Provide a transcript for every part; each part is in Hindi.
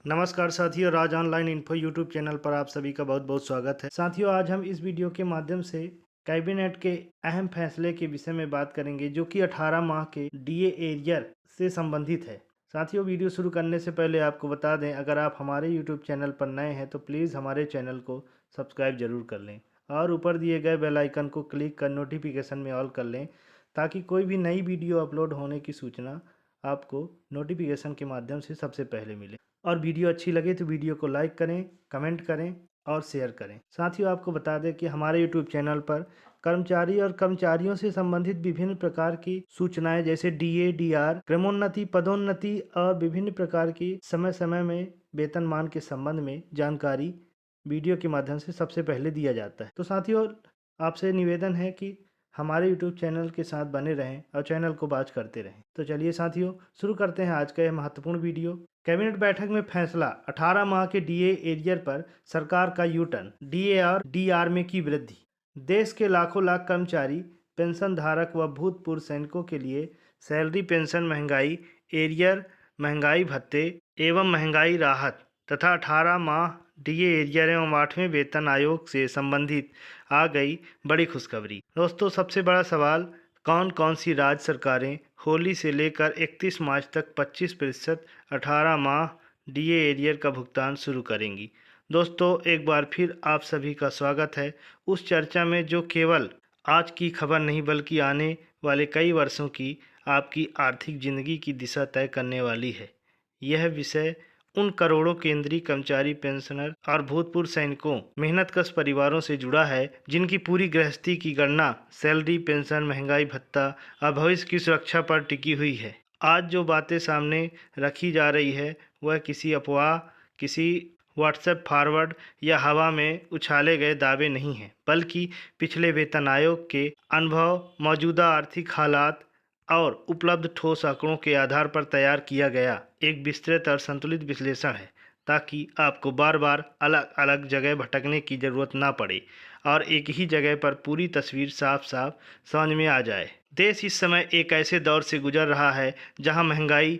नमस्कार साथियों, राज ऑनलाइन इन्फो यूट्यूब चैनल पर आप सभी का बहुत बहुत स्वागत है। साथियों, आज हम इस वीडियो के माध्यम से कैबिनेट के अहम फैसले के विषय में बात करेंगे जो कि 18 माह के डीए एरियर से संबंधित है। साथियों, वीडियो शुरू करने से पहले आपको बता दें, अगर आप हमारे यूट्यूब चैनल पर नए हैं तो प्लीज़ हमारे चैनल को सब्सक्राइब जरूर कर लें और ऊपर दिए गए बेल आइकन को क्लिक कर नोटिफिकेशन में ऑल कर लें ताकि कोई भी नई वीडियो अपलोड होने की सूचना आपको नोटिफिकेशन के माध्यम से सबसे पहले मिले। और वीडियो अच्छी लगे तो वीडियो को लाइक करें, कमेंट करें और शेयर करें। साथियों, आपको बता दें कि हमारे यूट्यूब चैनल पर कर्मचारी और कर्मचारियों से संबंधित विभिन्न प्रकार की सूचनाएं जैसे डीए, डीआर, क्रमोन्नति, पदोन्नति और विभिन्न प्रकार की समय समय में वेतनमान के संबंध में जानकारी वीडियो के माध्यम से सबसे पहले दिया जाता है। तो साथियों, आपसे निवेदन है कि हमारे यूट्यूब चैनल के साथ बने रहें और चैनल को वॉच करते रहें। तो चलिए साथियों, शुरू करते हैं आज का यह महत्वपूर्ण वीडियो। कैबिनेट बैठक में फैसला, 18 माह के डीए एरियर पर सरकार का यू टर्न, डीए और डीआर में की वृद्धि। देश के लाखों लाख कर्मचारी, पेंशन धारक व भूतपूर्व सैनिकों के लिए सैलरी पेंशन महंगाई एरियर, महंगाई भत्ते एवं महंगाई राहत तथा 18 माह डीए एरियर एवं 8वें वेतन आयोग से संबंधित आ गई बड़ी खुशखबरी। दोस्तों, सबसे बड़ा सवाल, कौन कौन सी राज्य सरकारें होली से लेकर 31 मार्च तक 25% 18 माह डीए एरियर का भुगतान शुरू करेंगी। दोस्तों, एक बार फिर आप सभी का स्वागत है उस चर्चा में जो केवल आज की खबर नहीं बल्कि आने वाले कई वर्षों की आपकी आर्थिक जिंदगी की दिशा तय करने वाली है। यह विषय उन करोड़ों केंद्रीय कर्मचारी, पेंशनर और भूतपूर्व सैनिकों, मेहनतकश परिवारों से जुड़ा है जिनकी पूरी गृहस्थी की गणना सैलरी, पेंशन, महंगाई भत्ता और भविष्य की सुरक्षा पर टिकी हुई है। आज जो बातें सामने रखी जा रही है वह किसी अफवाह, किसी व्हाट्सएप फॉरवर्ड या हवा में उछाले गए दावे नहीं हैं, बल्कि पिछले वेतन आयोग के अनुभव, मौजूदा आर्थिक हालात और उपलब्ध ठोस आंकड़ों के आधार पर तैयार किया गया एक विस्तृत और संतुलित विश्लेषण है, ताकि आपको बार बार अलग अलग जगह भटकने की ज़रूरत ना पड़े और एक ही जगह पर पूरी तस्वीर साफ साफ समझ में आ जाए। देश इस समय एक ऐसे दौर से गुजर रहा है जहां महंगाई,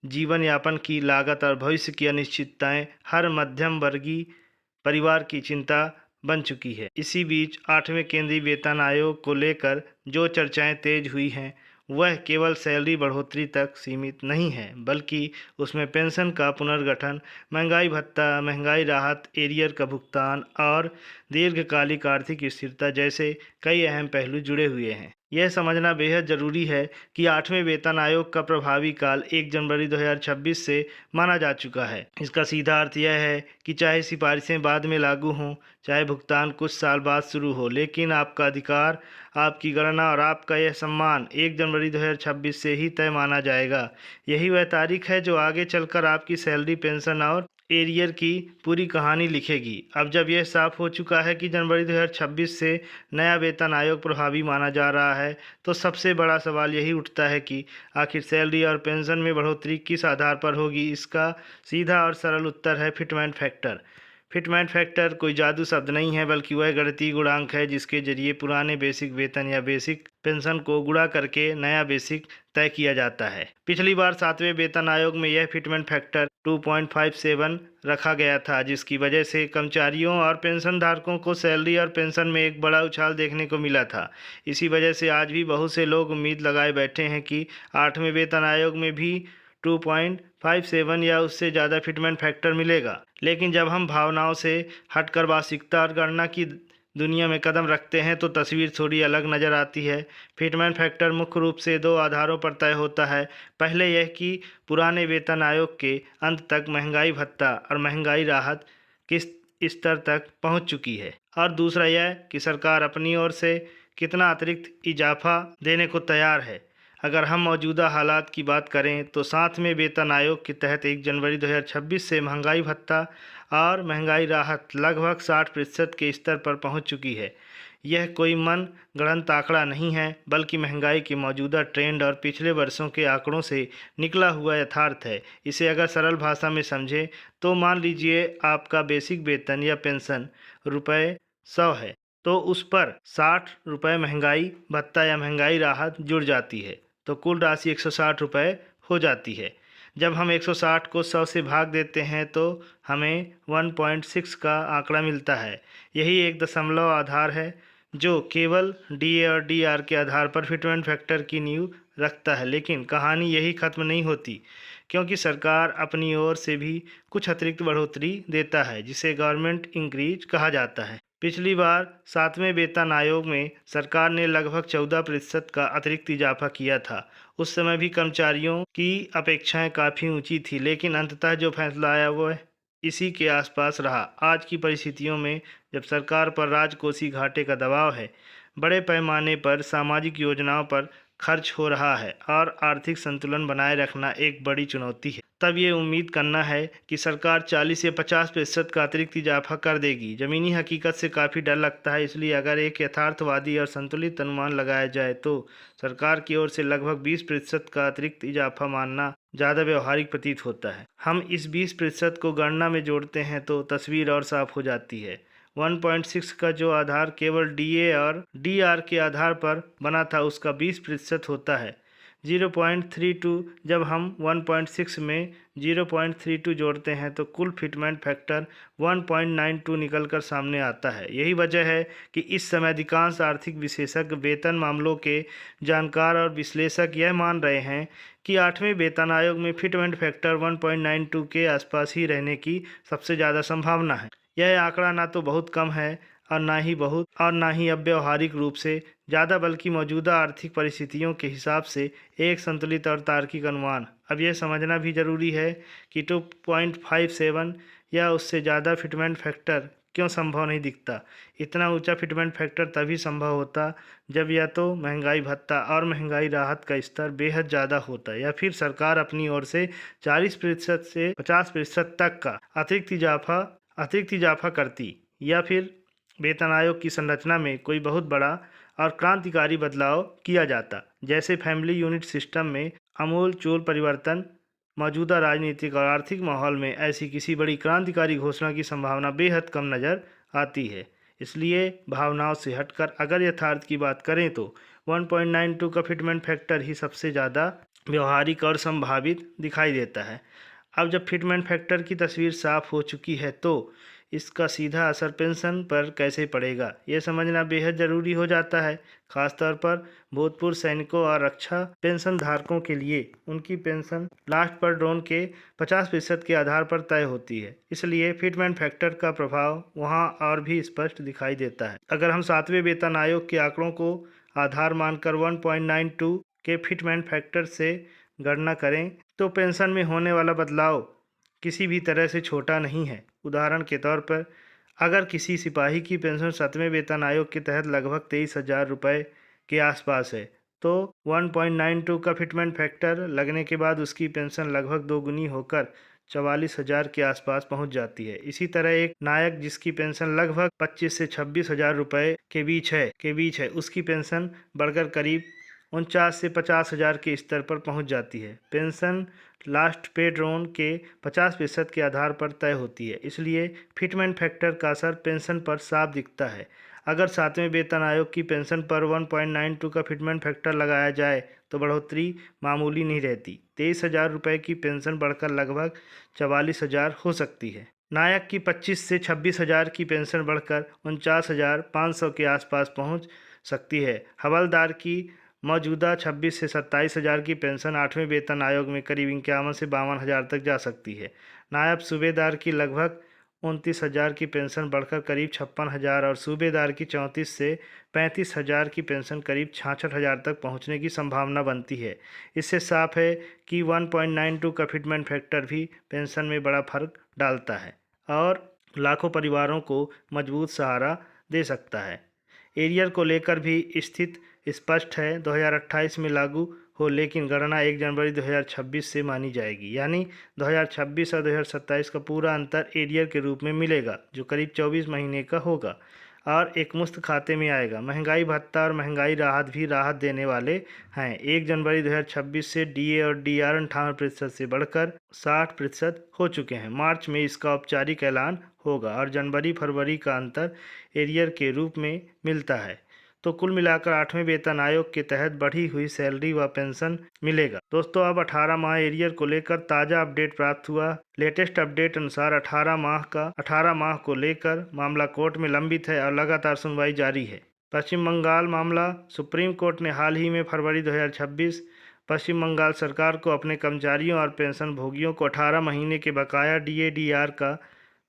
जीवन यापन की लागत और भविष्य की अनिश्चितताएं हर मध्यम वर्गीय परिवार की चिंता बन चुकी है। इसी बीच 8वें केंद्रीय वेतन आयोग को लेकर जो चर्चाएं तेज हुई हैं वह केवल सैलरी बढ़ोतरी तक सीमित नहीं है, बल्कि उसमें पेंशन का पुनर्गठन, महंगाई भत्ता, महंगाई राहत, एरियर का भुगतान और दीर्घकालिक आर्थिक स्थिरता जैसे कई अहम पहलू जुड़े हुए हैं। यह समझना बेहद ज़रूरी है कि 8वें वेतन आयोग का प्रभावी काल 1 जनवरी 2026 से माना जा चुका है। इसका सीधा अर्थ यह है कि चाहे सिफारिशें बाद में लागू हों, चाहे भुगतान कुछ साल बाद शुरू हो, लेकिन आपका अधिकार, आपकी गणना और आपका यह सम्मान 1 जनवरी 2026 से ही तय माना जाएगा। यही वह तारीख है जो आगे चलकर आपकी सैलरी, पेंशन और एरियर की पूरी कहानी लिखेगी। अब जब यह साफ हो चुका है कि जनवरी 2026 से नया वेतन आयोग प्रभावी माना जा रहा है, तो सबसे बड़ा सवाल यही उठता है कि आखिर सैलरी और पेंशन में बढ़ोतरी किस आधार पर होगी। इसका सीधा और सरल उत्तर है फिटमेंट फैक्टर। फिटमेंट फैक्टर कोई जादू शब्द नहीं है, बल्कि वह गणितीय गुणांक है जिसके जरिए पुराने बेसिक वेतन या बेसिक पेंशन को गुणा करके नया बेसिक तय किया जाता है। पिछली बार 7वें वेतन आयोग में यह फिटमेंट फैक्टर 2.57 रखा गया था, जिसकी वजह से कर्मचारियों और पेंशन धारकों को सैलरी और पेंशन में एक बड़ा उछाल देखने को मिला था। इसी वजह से आज भी बहुत से लोग उम्मीद लगाए बैठे हैं कि 8वें वेतन आयोग में भी 2.57 या उससे ज़्यादा फिटमेंट फैक्टर मिलेगा। लेकिन जब हम भावनाओं से हटकर वास्तविकता और गणना की दुनिया में कदम रखते हैं तो तस्वीर थोड़ी अलग नज़र आती है। फिटमेंट फैक्टर मुख्य रूप से 2 आधारों पर तय होता है। पहले यह कि पुराने वेतन आयोग के अंत तक महंगाई भत्ता और महंगाई राहत किस स्तर तक पहुंच चुकी है, और दूसरा यह कि सरकार अपनी ओर से कितना अतिरिक्त इजाफा देने को तैयार है। अगर हम मौजूदा हालात की बात करें तो 7वें वेतन आयोग के तहत 1 जनवरी 2026 से महंगाई भत्ता और महंगाई राहत लगभग 60% के स्तर पर पहुंच चुकी है। यह कोई मन गढ़ंत आंकड़ा नहीं है, बल्कि महंगाई के मौजूदा ट्रेंड और पिछले वर्षों के आंकड़ों से निकला हुआ यथार्थ है। इसे अगर सरल भाषा में समझें तो मान लीजिए आपका बेसिक वेतन या पेंशन ₹100 है, तो उस पर ₹60 महंगाई भत्ता या महंगाई राहत जुड़ जाती है, तो कुल राशि ₹160 हो जाती है। जब हम 160 को 100 से भाग देते हैं तो हमें 1.6 का आंकड़ा मिलता है। यही एक दशमलव आधार है जो केवल DA और DR के आधार पर फिटमेंट फैक्टर की नींव रखता है। लेकिन कहानी यही खत्म नहीं होती, क्योंकि सरकार अपनी ओर से भी कुछ अतिरिक्त बढ़ोतरी देता है, जिसे गवर्नमेंट इंक्रीज कहा जाता है। पिछली बार 7वें वेतन आयोग में सरकार ने लगभग 14% का अतिरिक्त इजाफा किया था। उस समय भी कर्मचारियों की अपेक्षाएं काफ़ी ऊंची थी, लेकिन अंततः जो फैसला आया वह इसी के आसपास रहा। आज की परिस्थितियों में जब सरकार पर राजकोषीय घाटे का दबाव है, बड़े पैमाने पर सामाजिक योजनाओं पर खर्च हो रहा है और आर्थिक संतुलन बनाए रखना एक बड़ी चुनौती है, तब ये उम्मीद करना है कि सरकार 40 या 50% का अतिरिक्त इजाफा कर देगी ज़मीनी हकीकत से काफ़ी डर लगता है। इसलिए अगर एक यथार्थवादी और संतुलित अनुमान लगाया जाए तो सरकार की ओर से लगभग 20% का अतिरिक्त इजाफा मानना ज़्यादा व्यवहारिक प्रतीत होता है। हम इस 20% को गणना में जोड़ते हैं तो तस्वीर और साफ हो जाती है। 1.6 का जो आधार केवल DA और DR के आधार पर बना था, उसका 20% होता है 0.32। जब हम 1.6 में 0.32 जोड़ते हैं तो कुल फिटमेंट फैक्टर 1.92 निकलकर सामने आता है। यही वजह है कि इस समय अधिकांश आर्थिक विशेषज्ञ, वेतन मामलों के जानकार और विश्लेषक यह मान रहे हैं कि 8वें वेतन आयोग में फिटमेंट फैक्टर 1.92 के आसपास ही रहने की सबसे ज़्यादा संभावना है। यह आंकड़ा ना तो बहुत कम है और ना ही अब व्यवहारिक रूप से ज़्यादा, बल्कि मौजूदा आर्थिक परिस्थितियों के हिसाब से एक संतुलित और तार्किक अनुमान। अब यह समझना भी जरूरी है कि 2.57 या उससे ज़्यादा फिटमेंट फैक्टर क्यों संभव नहीं दिखता। इतना ऊंचा फिटमेंट फैक्टर तभी संभव होता जब या तो महंगाई भत्ता और महंगाई राहत का स्तर बेहद ज़्यादा होता, या फिर सरकार अपनी ओर से 40% से 50% तक का अतिरिक्त इजाफा करती, या फिर वेतन आयोग की संरचना में कोई बहुत बड़ा और क्रांतिकारी बदलाव किया जाता, जैसे फैमिली यूनिट सिस्टम में आमूल-चूल परिवर्तन। मौजूदा राजनीतिक और आर्थिक माहौल में ऐसी किसी बड़ी क्रांतिकारी घोषणा की संभावना बेहद कम नज़र आती है। इसलिए भावनाओं से हटकर अगर यथार्थ की बात करें तो 1.92 का फिटमेंट फैक्टर ही सबसे ज़्यादा व्यवहारिक और संभावित दिखाई देता है। अब जब फिटमेंट फैक्टर की तस्वीर साफ हो चुकी है तो इसका सीधा असर पेंशन पर कैसे पड़ेगा, यह समझना बेहद ज़रूरी हो जाता है। खासतौर पर भूतपूर्व सैनिकों और रक्षा पेंशन धारकों के लिए उनकी पेंशन लास्ट पर ड्रोन के 50% के आधार पर तय होती है। इसलिए फिटमेंट फैक्टर का प्रभाव वहां और भी स्पष्ट दिखाई देता है। अगर हम 7वें वेतन आयोग के आंकड़ों को आधार मानकर 1.92 के फिटमेंट फैक्टर से गणना करें तो पेंशन में होने वाला बदलाव किसी भी तरह से छोटा नहीं है। उदाहरण के तौर पर अगर किसी सिपाही की पेंशन 7वें वेतन आयोग के तहत लगभग 23,000 रुपये के आसपास है तो 1.92 का फिटमेंट फैक्टर लगने के बाद उसकी पेंशन लगभग दोगुनी होकर 44,000 के आसपास पहुंच जाती है। इसी तरह एक नायक जिसकी पेंशन लगभग 25 से 26,000 रुपये के बीच है, उसकी पेंशन बढ़कर करीब 49 से 50,000 के स्तर पर पहुंच जाती है। पेंशन लास्ट पे ड्रोन के 50% के आधार पर तय होती है, इसलिए फिटमेंट फैक्टर का असर पेंशन पर साफ दिखता है। अगर 7वें वेतन आयोग की पेंशन पर 1.92 का फिटमेंट फैक्टर लगाया जाए तो बढ़ोतरी मामूली नहीं रहती। 23,000 रुपये की पेंशन बढ़कर लगभग 44,000 हो सकती है। नायक की 25 से 26,000 की पेंशन बढ़कर 49,500 के आसपास पहुंच सकती है। हवलदार की मौजूदा 26 से 27,000 की पेंशन 8वें वेतन आयोग में करीब 51 से 52,000 तक जा सकती है। नायब सूबेदार की लगभग 29,000 की पेंशन बढ़कर करीब 56,000 और सूबेदार की 34 से 35,000 की पेंशन करीब 66,000 तक पहुंचने की संभावना बनती है। इससे साफ है कि 1.92 का फिटमेंट फैक्टर भी पेंशन में बड़ा फर्क डालता है और लाखों परिवारों को मजबूत सहारा दे सकता है। एरियर को लेकर भी स्थिति स्पष्ट है, 2028 में लागू हो, लेकिन गणना 1 जनवरी 2026 से मानी जाएगी। यानी 2026 और 2027 का पूरा अंतर एरियर के रूप में मिलेगा, जो करीब 24 महीने का होगा और एक मुश्त खाते में आएगा। महंगाई भत्ता और महंगाई राहत भी राहत देने वाले हैं। 1 जनवरी 2026 से DA और DR 58% से बढ़कर 60% हो चुके हैं। मार्च में इसका औपचारिक ऐलान होगा और जनवरी फरवरी का अंतर एरियर के रूप में मिलता है। तो कुल मिलाकर 8वें वेतन आयोग के तहत बढ़ी हुई सैलरी व पेंशन मिलेगा। दोस्तों अब 18 माह एरियर को लेकर ताज़ा अपडेट प्राप्त हुआ। लेटेस्ट अपडेट अनुसार 18 माह को लेकर मामला कोर्ट में लंबित है और लगातार सुनवाई जारी है। पश्चिम बंगाल मामला सुप्रीम कोर्ट ने हाल ही में फरवरी 2026 पश्चिम बंगाल सरकार को अपने कर्मचारियों और पेंशन भोगियों को 18 महीने के बकाया DADR का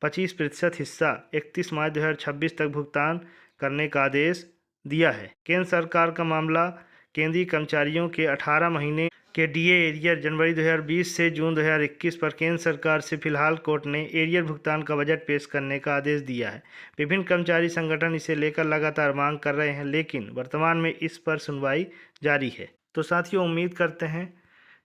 25% हिस्सा 31 मार्च 2026 तक भुगतान करने का आदेश दिया है। केंद्र सरकार का मामला केंद्रीय कर्मचारियों के 18 महीने के DA एरियर जनवरी 2020 से जून 2021 पर केंद्र सरकार से फिलहाल कोर्ट ने एरियर भुगतान का बजट पेश करने का आदेश दिया है। विभिन्न कर्मचारी संगठन इसे लेकर लगातार मांग कर रहे हैं, लेकिन वर्तमान में इस पर सुनवाई जारी है। तो साथियों, उम्मीद करते हैं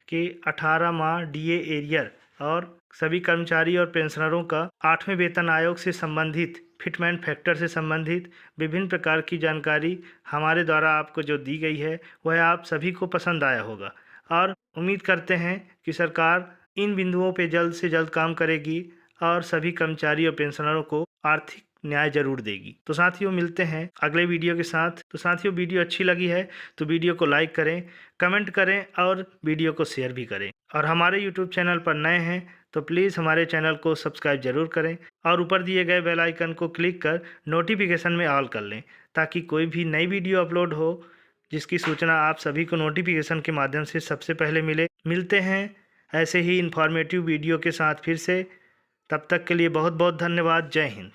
कि 18 माह DA एरियर और सभी कर्मचारी और पेंशनरों का 8वें वेतन आयोग से संबंधित फिटमेंट फैक्टर से संबंधित विभिन्न प्रकार की जानकारी हमारे द्वारा आपको जो दी गई है वह आप सभी को पसंद आया होगा और उम्मीद करते हैं कि सरकार इन बिंदुओं पे जल्द से जल्द काम करेगी और सभी कर्मचारी और पेंशनरों को आर्थिक न्याय जरूर देगी। तो साथियों, मिलते हैं अगले वीडियो के साथ। तो साथियों, वीडियो अच्छी लगी है तो वीडियो को लाइक करें, कमेंट करें और वीडियो को शेयर भी करें। और हमारे YouTube चैनल पर नए हैं तो प्लीज़ हमारे चैनल को सब्सक्राइब जरूर करें और ऊपर दिए गए बेल आइकन को क्लिक कर नोटिफिकेशन में ऑल कर लें, ताकि कोई भी नई वीडियो अपलोड हो जिसकी सूचना आप सभी को नोटिफिकेशन के माध्यम से सबसे पहले मिले। मिलते हैं ऐसे ही इन्फॉर्मेटिव वीडियो के साथ फिर से। तब तक के लिए बहुत बहुत धन्यवाद। जय हिंद।